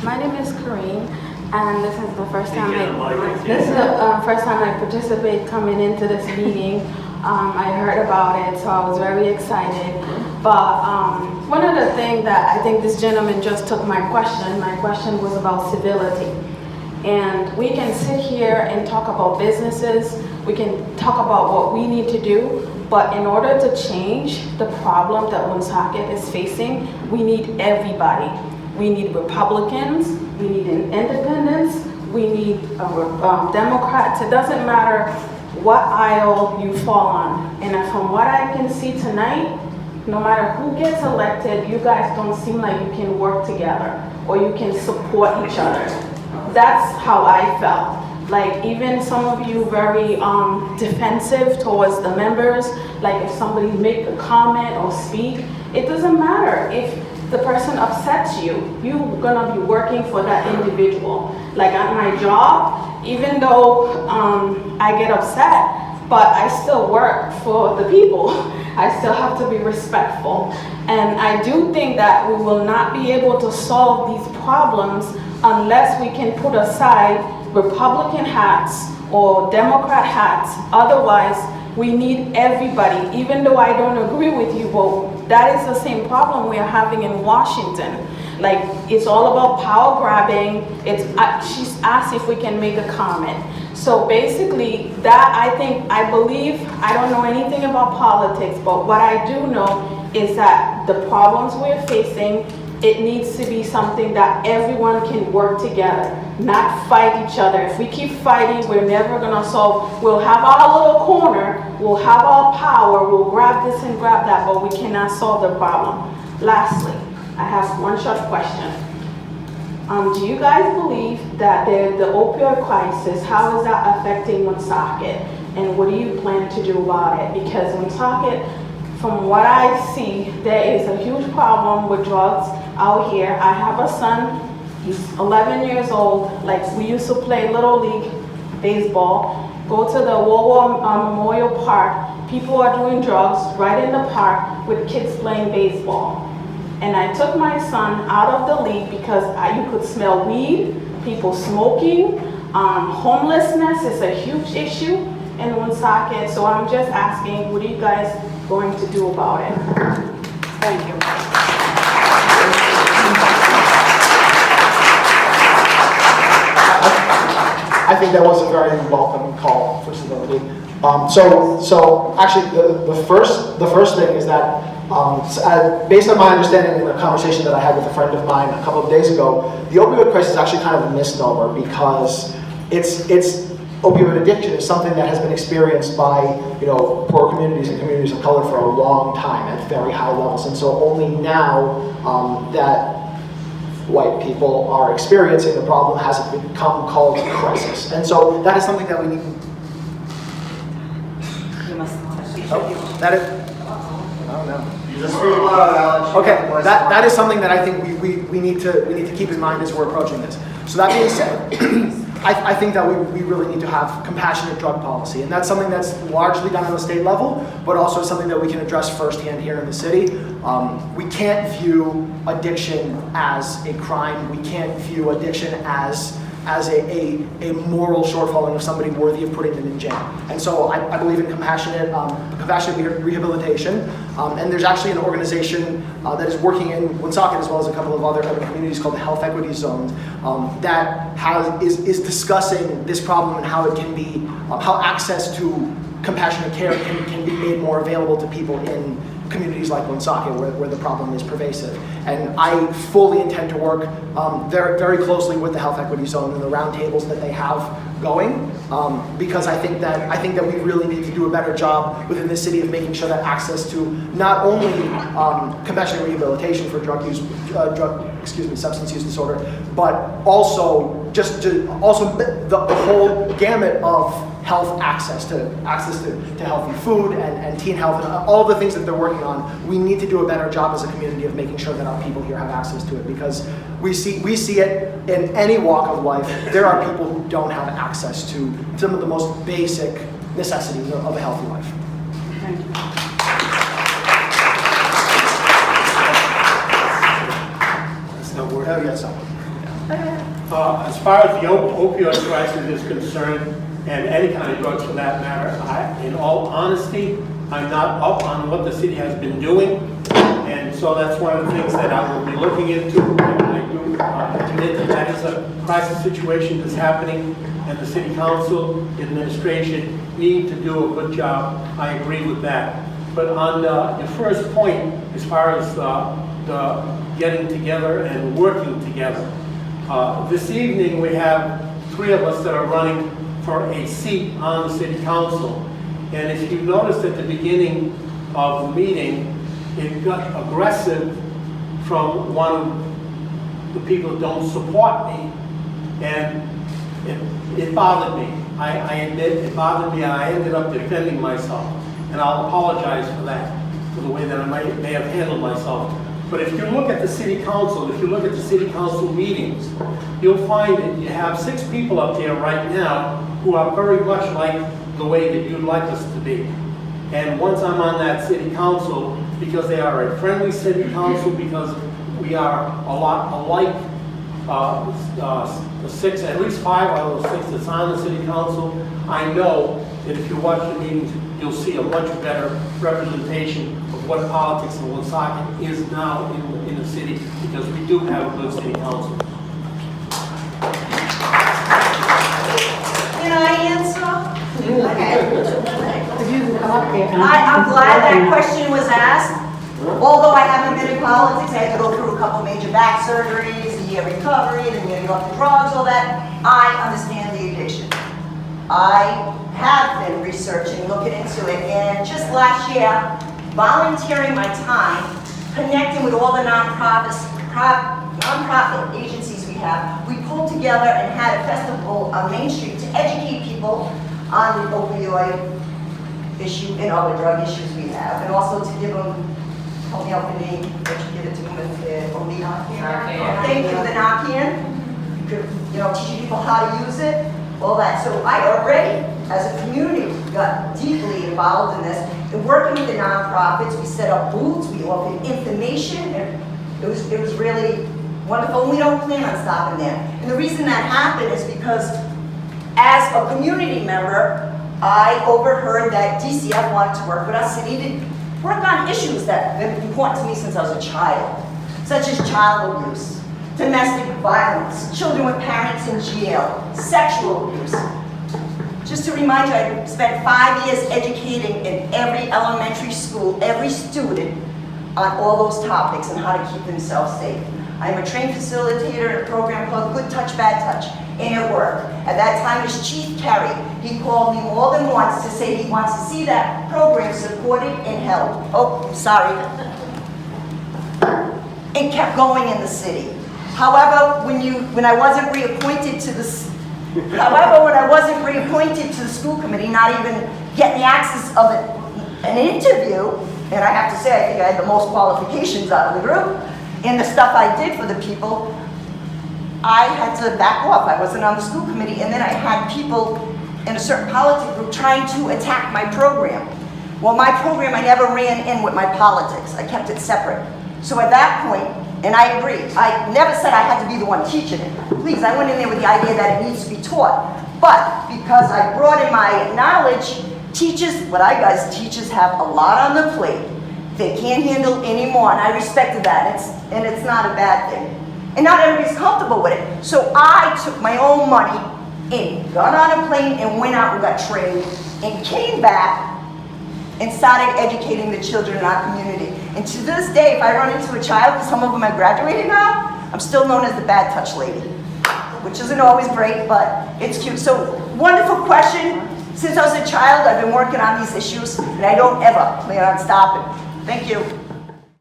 My name is Corrine, and this is the first time I participate coming into this meeting. I heard about it, so I was very excited. But one of the things that I think this gentleman just took my question was about civility. And we can sit here and talk about businesses, we can talk about what we need to do, but in order to change the problem that Woonsocket is facing, we need everybody. We need Republicans, we need independents, we need Democrats. It doesn't matter what aisle you fall on. And from what I can see tonight, no matter who gets elected, you guys don't seem like you can work together or you can support each other. That's how I felt. Like even some of you very defensive towards the members, like if somebody make a comment or speak, it doesn't matter. If the person upsets you, you're gonna be working for that individual. Like at my job, even though I get upset, but I still work for the people. I still have to be respectful. And I do think that we will not be able to solve these problems unless we can put aside Republican hats or Democrat hats. Otherwise, we need everybody. Even though I don't agree with you, well, that is the same problem we are having in Washington. Like, it's all about power grabbing. She's asked if we can make a comment. So basically, that I believe, I don't know anything about politics, but what I do know is that the problems we're facing, it needs to be something that everyone can work together, not fight each other. If we keep fighting, we're never gonna solve. We'll have our little corner, we'll have our power, we'll grab this and grab that, but we cannot solve the problem. Lastly, I have one short question. Do you guys believe that the opioid crisis, how is that affecting Woonsocket? And what do you plan to do about it? Because Woonsocket, from what I see, there is a huge problem with drugs out here. I have a son, he's 11 years old. Like, we used to play Little League baseball, go to the World War Memorial Park. People are doing drugs right in the park with kids playing baseball. And I took my son out of the league because you could smell weed, people smoking, homelessness is a huge issue in Woonsocket. So I'm just asking, what are you guys going to do about it? Thank you. I think that was a very welcome call for civility. So actually, the first thing is that based on my understanding in a conversation that I had with a friend of mine a couple of days ago, the opioid crisis is actually kind of a misnomer because it's opioid addiction is something that has been experienced by poor communities and communities of color for a long time at very high levels, and so only now that white people are experiencing the problem has it become called a crisis, and so that is something that we need. That is. I don't know. Okay, that is something that I think we need to keep in mind as we're approaching this. So that being said, I think that we really need to have compassionate drug policy, and that's something that's largely done on the state level, but also something that we can address firsthand here in the city. We can't view addiction as a crime. We can't view addiction as a moral shortfalling of somebody worthy of putting them in jail. And so I believe in compassionate rehabilitation. And there's actually an organization that is working in Woonsocket as well as a couple of other urban communities called the Health Equity Zones that is discussing this problem and how it can be, how access to compassionate care can be made more available to people in communities like Woonsocket where the problem is pervasive. And I fully intend to work very, very closely with the Health Equity Zone and the roundtables that they have going, because I think that we really need to do a better job within the city of making sure that access to not only compassionate rehabilitation for substance use disorder, but also the whole gamut of health access to healthy food and teen health and all the things that they're working on. We need to do a better job as a community of making sure that our people here have access to it, because we see it in any walk of life. There are people who don't have access to some of the most basic necessities of a healthy life. Thank you. There's no word. Oh, yes, As far as the opioid crisis is concerned, and any kind of drugs for that matter, in all honesty, I'm not up on what the city has been doing, and so that's one of the things that I will be looking into. I do admit that that is a crisis situation that's happening, and the city council, administration need to do a good job. I agree with that. But on your first point, as far as the getting together and working together, this evening we have 3 of us that are running for a seat on the city council. And if you noticed at the beginning of the meeting, it got aggressive from one of the people that don't support me, and it bothered me. I admit it bothered me, and I ended up defending myself. And I'll apologize for that, for the way that I may have handled myself. But if you look at the city council, if you look at the city council meetings, you'll find that you have 6 people up there right now who are very much like the way that you'd like us to be. And once I'm on that city council, because they are a friendly city council, because we are a lot alike, the 6, at least 5 out of those 6 that's on the city council, I know that if you watch the meetings, you'll see a much better representation of what politics in Woonsocket is now in the city, because we do have a good city council. Can I answer? Okay. If you can come up here. I'm glad that question was asked. Although I haven't been in politics, I had to go through a couple major back surgeries, a year recovery, then getting off the drugs, all that. I understand the addiction. I have been researching, looking into it, and just last year, volunteering my time, connecting with all the nonprofit agencies we have, we pulled together and had a festival on Main Street to educate people on the opioid issue and other drug issues we have, and also to give them, help me out with the name, but you give it to them with the Narcan. Thank you, the Narcan. You know, teaching people how to use it, all that. So I already, as a community, got deeply involved in this. And working with the nonprofits, we set up booths, we offered information, and it was really wonderful. And we don't plan on stopping there. And the reason that happened is because, as a community member, I overheard that DCF wanted to work with us and needed to work on issues that have been important to me since I was a child, such as child abuse, domestic violence, children with parents in jail, sexual abuse. Just to remind you, I spent 5 years educating in every elementary school, every student, on all those topics and how to keep themselves safe. I'm a trained facilitator in a program called Good Touch, Bad Touch, and it worked. At that time, as Chief Kerry, he called me more than once to say he wants to see that program supported and held. Oh, sorry. And kept going in the city. However, when I wasn't reappointed to the school committee, not even getting the access of an interview, and I have to say, I think I had the most qualifications out of the group, and the stuff I did for the people, I had to back off. I wasn't on the school committee, and then I had people in a certain politics group trying to attack my program. Well, my program, I never ran in with my politics. I kept it separate. So at that point, and I agree, I never said I had to be the one teaching it. Please, I went in there with the idea that it needs to be taught. But because I brought in my knowledge, teachers, teachers have a lot on the plate. They can't handle anymore, and I respected that, and it's not a bad thing. And not everybody's comfortable with it. So I took my own money and got on a plane and went out and got trained and came back and started educating the children in our community. And to this day, if I run into a child, because some of them have graduated now, I'm still known as the bad touch lady, which isn't always great, but it's cute. So, wonderful question. Since I was a child, I've been working on these issues, and I don't ever plan on stopping. Thank you.